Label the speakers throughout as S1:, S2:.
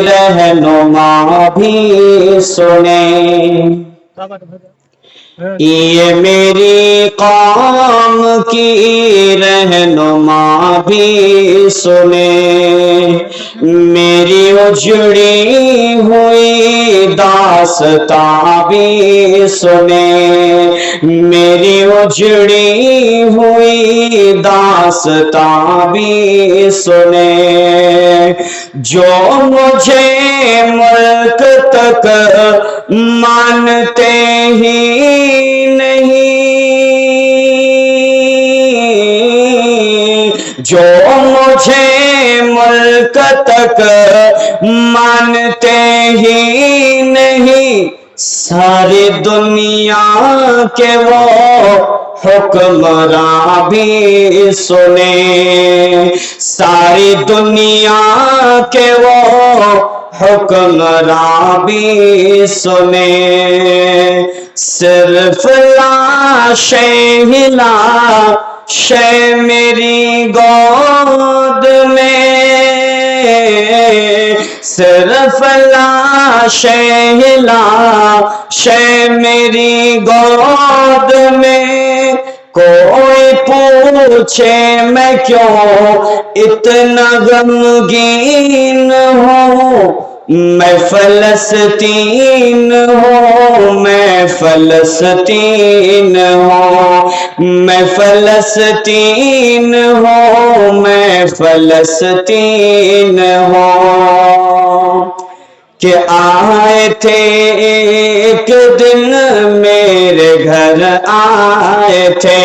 S1: رہنما بھی سنے، یہ میری قوم کی رہنما بھی سنے، میری اجڑی ہوئی داستاں بھی سنے، میری اجڑی ہوئی داستاں بھی سنے، جو مجھے ملک تک مانتے ہی نہیں، جو مجھے ملک تک مانتے ہی نہیں، ساری دنیا کے وہ حکمراں بھی سنے، ساری دنیا کے وہ حکمراں بھی سنے، صرف لاشیں ہی لاشیں میری گود میں، صرف لاشیں ہی لاشیں میری گود میں، کوئی پوچھے میں کیوں اتنا غمگین ہوں، میں فلسطین ہوں، میں فلسطین ہوں، میں فلسطین ہوں، میں فلسطین ہوں، کہ آئے تھے ایک دن میرے گھر آئے تھے،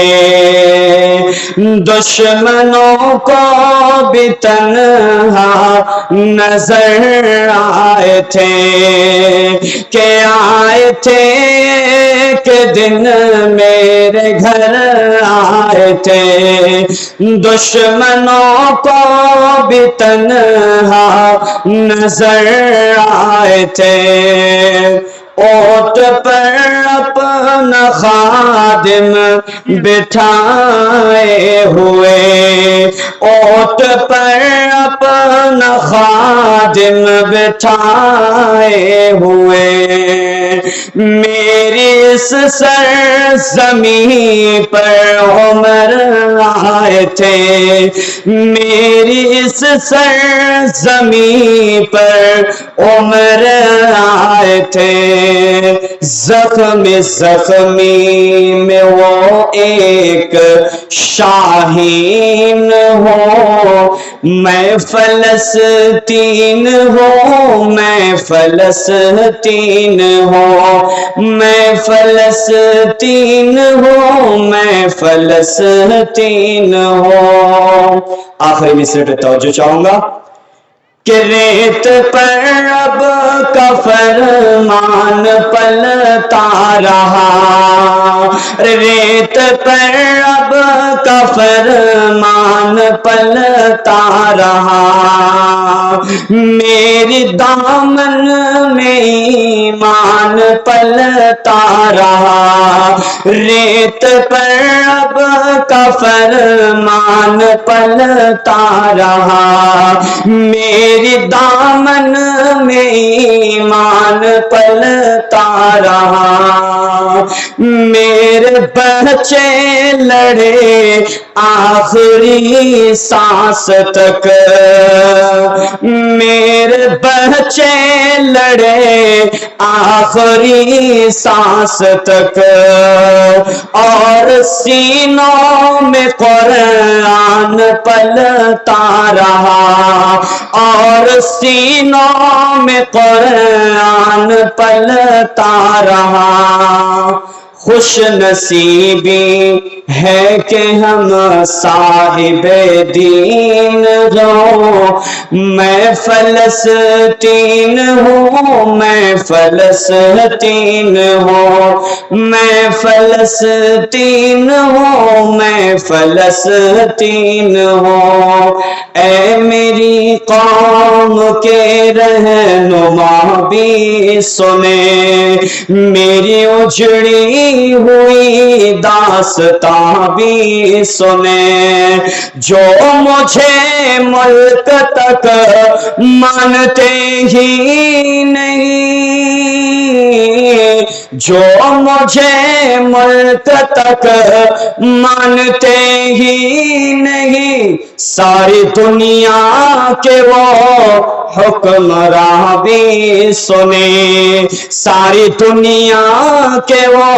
S1: دشمنوں کو بھی تنہا نظر آئے تھے، کہ آئے تھے ایک دن میرے گھر آئے تھے، دشمنوں کو بھی تنہا نظر آئے تھے، اونٹ پر اپنا خادم بٹھائے ہوئے، اونٹ پر اپنا خادم بٹھائے ہوئے، میری اس سرزمین پر عمر آئے تھے، میری اس سرزمین پر عمر آئے تھے، زخمی زخمی میں وہ ایک شاہین ہوں، میں فلسطین ہوں، میں فلسطین ہوں، میں فلسطین ہوں، میں فلسطین ہوں۔ آخری مصرع پہ توجہ چاہوں گا کہ ریت پر رب کا فرمان پلتا رہا، ریت پر رب کا فرمان پلتا رہا، میری دامن میں ایمان پلتا رہا، ریت پر رب کا فرمان پلتا رہا، میری دامن میں ایمان پلتا رہا، میرے بچے لڑے آخری سانس تک، میرے بچے لڑے آخری سانس تک، اور سینوں میں قرآن پلتا رہا، اور سینوں میں قرآن پلتا رہا، خوش نصیبی ہے کہ ہم صاحب دین ہوں، میں فلسطین ہوں، میں فلسطین ہوں، میں فلسطین ہوں، میں فلسطین ہوں، اے میری قوم کے رہنما بھی سنے، میری اجڑی ہوئی داستاں بھی سنے، جو مجھے ملک تک مانتے ہی نہیں، جو مجھے ملک تک مانتے ہی نہیں، ساری دنیا کے وہ حکمراں بھی سنے، ساری دنیا کے وہ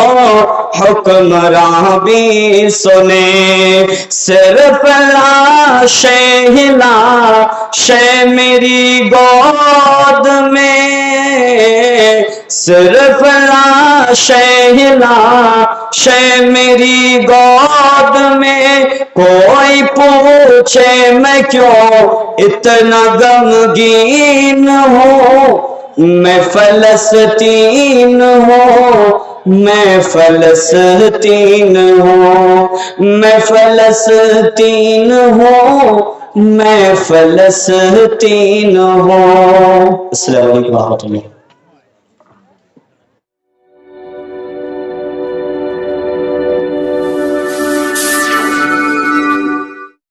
S1: حکمراں بھی سنے، صرف لاشیں ہی لاشیں میری گود میں، صرف لاشیں ہی لاشیں میری گود میں، کوئی پوچھے میں کیوں اتنا غمگین ہوں، میں فلسطین ہوں، میں فلسطین ہوں، میں فلسطین ہوں، میں فلسطین ہوں۔ السلام علیکم ورحمۃ اللہ۔